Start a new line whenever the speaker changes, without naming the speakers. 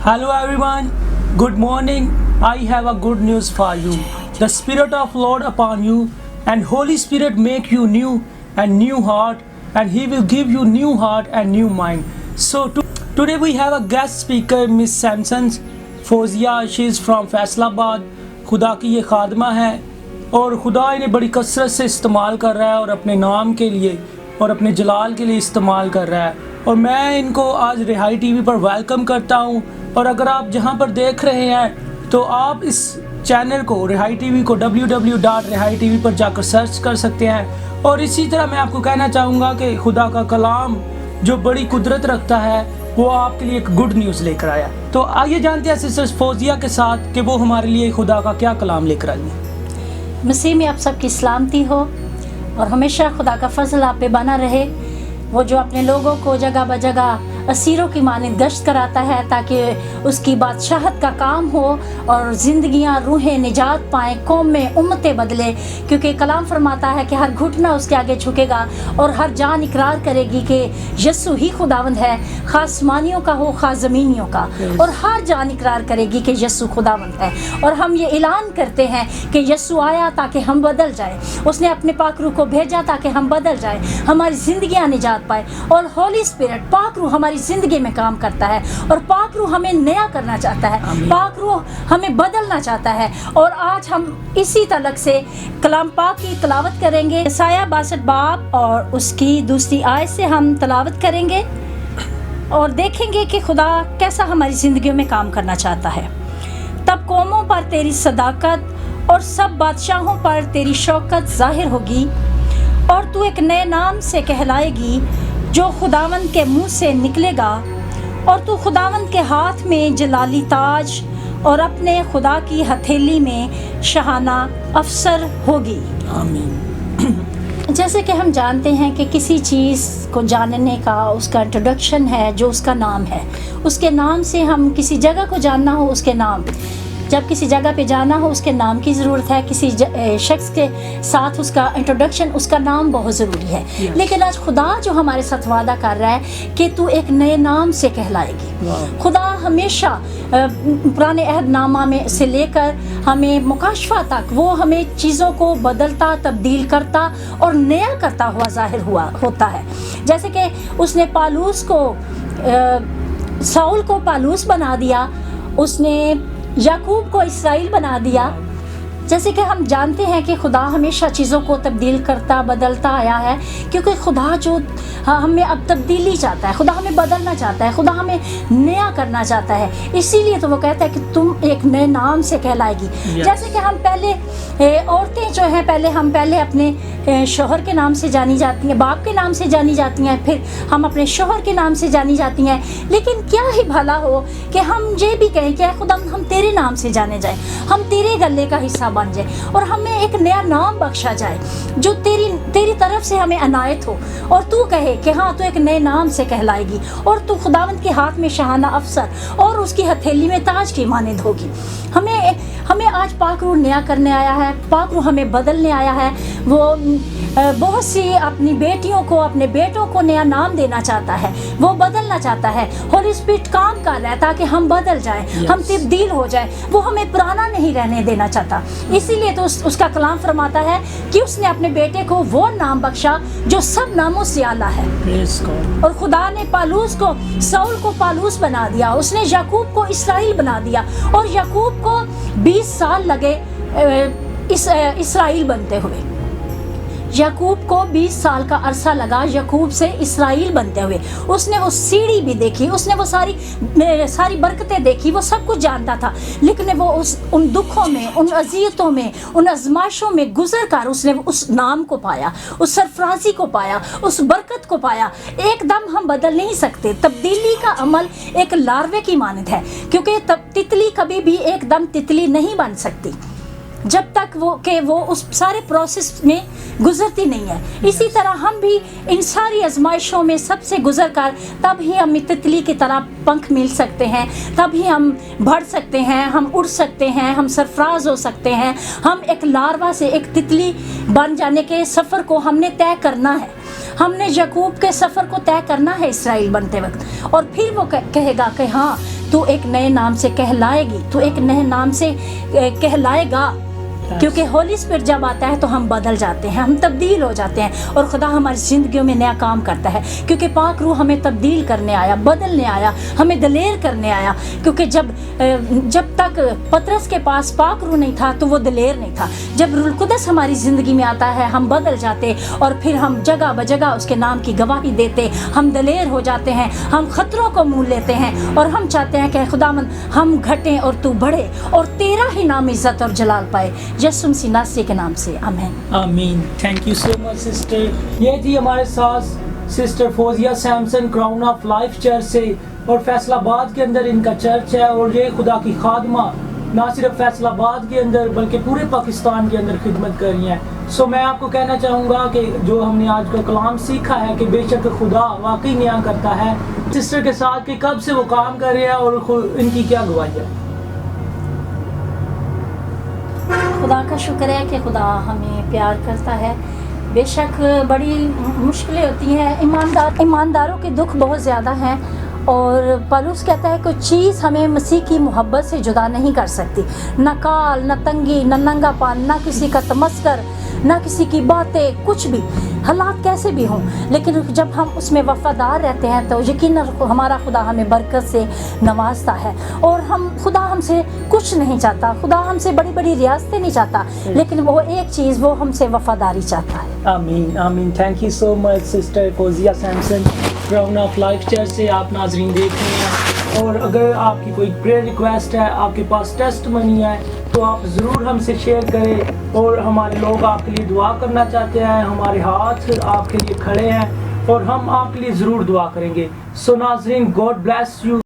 Hello everyone, good morning. I have a good news for you. The Spirit of Lord upon you, and Holy Spirit make you new and new heart, and He will give you new heart and new mind. So today we have a guest speaker, Miss Samson Fozia. She is from Faisalabad. خدا کی یہ خادمہ ہے اور خدا انہیں بڑی کثرت سے استعمال کر رہا ہے اور اپنے نام کے لیے اور اپنے جلال کے لیے استعمال کر رہا ہے. اور میں ان کو آج رہائی ٹی وی پر ویلکم کرتا ہوں. اور اگر آپ جہاں پر دیکھ رہے ہیں تو آپ اس چینل کو رہائی ٹی وی کو www.rehaitv پر جا کر سرچ کر سکتے ہیں. اور اسی طرح میں آپ کو کہنا چاہوں گا کہ خدا کا کلام جو بڑی قدرت رکھتا ہے وہ آپ کے لیے ایک گڈ نیوز لے کر آیا. تو آئیے جانتے ہیں سسٹر فوزیا کے ساتھ کہ وہ ہمارے لیے خدا کا کیا کلام لے کر آئی ہیں.
مسیح میں آپ سب کی سلامتی ہو اور ہمیشہ خدا کا فضل آپ پہ بنا رہے. وہ جو اپنے لوگوں کو جگہ بجگہ اسیروں کی مانند گشت کراتا ہے تاکہ اس کی بادشاہت کا کام ہو اور زندگیاں روحیں نجات پائیں, قوم میں امتیں بدلے. کیونکہ کلام فرماتا ہے کہ ہر گھٹنا اس کے آگے جھکے گا اور ہر جان اقرار کرے گی کہ یسوع ہی خداوند ہے, خواہ آسمانیوں کا ہو خواہ زمینیوں کا, اور ہر جان اقرار کرے گی کہ یسوع خداوند ہے. اور ہم یہ اعلان کرتے ہیں کہ یسوع آیا تاکہ ہم بدل جائیں, اس نے اپنے پاک روح کو بھیجا تاکہ ہم بدل جائیں, ہماری زندگیاں نجات پائے. اور ہولی اسپرٹ پاک روح ہماری زندگی میں کام کرتا ہے اور پاک روح ہمیں نیا کرنا چاہتا ہے, پاک روح ہمیں بدلنا چاہتا ہے. اور آج ہم اسی تعلق سے کلام پاک کی تلاوت کریں گے. یسایہ 62 باب اور اس کی دوسری آیت سے ہم تلاوت کریں گے اور دیکھیں گے کہ خدا کیسا ہماری زندگیوں میں کام کرنا چاہتا ہے. تب قوموں پر تیری صداقت اور سب بادشاہوں پر تیری شوکت ظاہر ہوگی, اور تو ایک نئے نام سے کہلائے گی جو خداوند کے منہ سے نکلے گا, اور تو خداوند کے ہاتھ میں جلالی تاج اور اپنے خدا کی ہتھیلی میں شاہانہ افسر ہوگی.
آمین.
جیسے کہ ہم جانتے ہیں کہ کسی چیز کو جاننے کا اس کا انٹروڈکشن ہے جو اس کا نام ہے. اس کے نام سے ہم کسی جگہ کو جاننا ہو, اس کے نام, جب کسی جگہ پہ جانا ہو اس کے نام کی ضرورت ہے. کسی شخص کے ساتھ اس کا انٹروڈکشن, اس کا نام بہت ضروری ہے. لیکن آج خدا جو ہمارے ساتھ وعدہ کر رہا ہے کہ تو ایک نئے نام سے کہلائے گی. خدا ہمیشہ پرانے عہد نامہ میں سے لے کر ہمیں مکاشفہ تک وہ ہمیں چیزوں کو بدلتا, تبدیل کرتا اور نیا کرتا ہوا ظاہر ہوتا ہے. جیسے کہ اس نے پالوس کو, ساؤل کو پالوس بنا دیا, اس نے یعقوب کو اسرائیل بنا دیا. جیسے کہ ہم جانتے ہیں کہ خدا ہمیشہ چیزوں کو تبدیل کرتا بدلتا آیا ہے, کیونکہ خدا جو ہمیں اب تبدیلی چاہتا ہے, خدا ہمیں بدلنا چاہتا ہے, خدا ہمیں نیا کرنا چاہتا ہے. اسی لیے تو وہ کہتا ہے کہ تم ایک نئے نام سے کہلائے گی. جیسے کہ ہم پہلے عورتیں جو ہیں پہلے اپنے شوہر کے نام سے جانی جاتی ہیں, باپ کے نام سے جانی جاتی ہیں, پھر ہم اپنے شوہر کے نام سے جانی جاتی ہیں. لیکن کیا ہی بھلا ہو کہ ہم یہ بھی کہیں کہ خدا ہم تیرے نام سے جانے جائیں, ہم تیرے گلے کا حصہ بن جائے اور ہمیں ایک نیا نام بخشا جائے جو تیری طرف سے ہمیں عنایت ہو, اور تو کہے کہ ہاں تو ایک نئے نام سے کہلائے گی, اور تو خداوند کے ہاتھ میں شاہانہ افسر اور اس کی ہتھیلی میں تاج کی مانند ہوگی. ہمیں آج پاک روح نیا کرنے آیا ہے, پاک روح ہمیں بدلنے آیا ہے. وہ بہت سی اپنی بیٹیوں کو, اپنے بیٹوں کو نیا نام دینا چاہتا ہے, وہ بدلنا چاہتا ہے. ہولی اسپرٹ کام کر رہا ہے تاکہ ہم بدل جائیں, ہم تبدیل ہو جائیں. وہ ہمیں پرانا نہیں رہنے دینا چاہتا. اسی لیے تو اس کا کلام فرماتا ہے کہ اس نے اپنے بیٹے کو وہ نام بخشا جو سب ناموں سے اعلیٰ ہے. اور خدا نے پالوس کو, ساؤل کو پالوس بنا دیا, اس نے یعقوب کو اسرائیل بنا دیا, اور یعقوب کو 20 سال لگے اسرائیل بنتے ہوئے. یعقوب کو 20 سال کا عرصہ لگا یعقوب سے اسرائیل بنتے ہوئے. اس نے وہ سیڑھی بھی دیکھی, اس نے وہ ساری برکتیں دیکھی, وہ سب کچھ جانتا تھا. لیکن وہ ان دکھوں میں, ان اذیتوں میں, ان آزمائشوں میں گزر کر اس نے اس نام کو پایا, اس سرفرازی کو پایا, اس برکت کو پایا. ایک دم ہم بدل نہیں سکتے. تبدیلی کا عمل ایک لاروے کی مانند ہے, کیونکہ تتلی کبھی بھی ایک دم تتلی نہیں بن سکتی جب تک وہ اس سارے پروسیس میں گزرتی نہیں ہے. اسی طرح ہم بھی ان ساری آزمائشوں میں سب سے گزر کر تب ہی ہم تتلی کی طرح پنکھ مل سکتے ہیں, تب ہی ہم بڑھ سکتے ہیں, ہم اڑ سکتے ہیں, ہم سرفراز ہو سکتے ہیں. ہم ایک لاروا سے ایک تتلی بن جانے کے سفر کو ہم نے طے کرنا ہے. ہم نے یعقوب کے سفر کو طے کرنا ہے اسرائیل بنتے وقت, اور پھر وہ کہے گا کہ ہاں تو ایک نئے نام سے کہلائے گی, تو ایک نئے نام سے کہلائے گا, کیونکہ ہولی اسپرٹ جب آتا ہے تو ہم بدل جاتے ہیں, ہم تبدیل ہو جاتے ہیں, اور خدا ہماری زندگیوں میں نیا کام کرتا ہے, کیونکہ پاک روح ہمیں تبدیل کرنے آیا, بدلنے آیا, ہمیں دلیر کرنے آیا. کیونکہ جب تک پطرس کے پاس پاک روح نہیں تھا تو وہ دلیر نہیں تھا. جب روح القدس ہماری زندگی میں آتا ہے ہم بدل جاتے, اور پھر ہم جگہ بجگہ اس کے نام کی گواہی دیتے, ہم دلیر ہو جاتے ہیں, ہم خطروں کو مول لیتے ہیں, اور ہم چاہتے ہیں کہ خداوند ہم گھٹیں اور تو بڑھے, اور تیرا ہی نام عزت اور جلال پائے, یسوع مسیح ناصری کے نام سے, آمین.
آمین. Thank you so much sister. یہ تھی ہمارے ساتھ sister Fauzia Samson Crown of Life Church سے, اور فیصل آباد کے اندر ان کا چرچ ہے, اور یہ خدا کی خادمہ نہ صرف فیصل آباد کے اندر بلکہ پورے پاکستان کے اندر خدمت کر رہی ہیں. سو میں آپ کو کہنا چاہوں گا کہ جو ہم نے آج کا کلام سیکھا ہے کہ بے شک خدا واقعی نیا کرتا ہے, سسٹر کے ساتھ کہ کب سے وہ کام کر رہے ہیں اور ان کی کیا گواہی ہے.
خدا کا شکر ہے کہ خدا ہمیں پیار کرتا ہے. بے شک بڑی مشکلیں ہوتی ہیں, ایمانداروں کے دکھ بہت زیادہ ہیں, اور پولس کہتا ہے کوئی چیز ہمیں مسیح کی محبت سے جدا نہیں کر سکتی, نہ کال, نہ تنگی, نہ ننگا پان, نہ کسی کا تمسکر, نہ کسی کی باتیں, کچھ بھی حالات کیسے بھی ہوں, لیکن جب ہم اس میں وفادار رہتے ہیں تو یقیناً ہمارا خدا ہمیں برکت سے نوازتا ہے. اور خدا ہم سے کچھ نہیں چاہتا, خدا ہم سے بڑی بڑی ریاستیں نہیں چاہتا, لیکن وہ ایک چیز, وہ ہم سے وفاداری چاہتا ہے.
آمین آمین. Thank you so much sister Fauzia Samson Crown of Life Church سے آپ ناظرین دیکھ رہے ہیں. اور اگر آپ کی کوئی پریئر ریکویسٹ ہے, آپ کے پاس ٹیسٹ منی ہے, تو آپ ضرور ہم سے شیئر کریں, اور ہمارے لوگ آپ کے لیے دعا کرنا چاہتے ہیں, ہمارے ہاتھ آپ کے لیے کھڑے ہیں, اور ہم آپ کے لیے ضرور دعا کریں گے. سو ناظرین, گاڈ بلیس یو.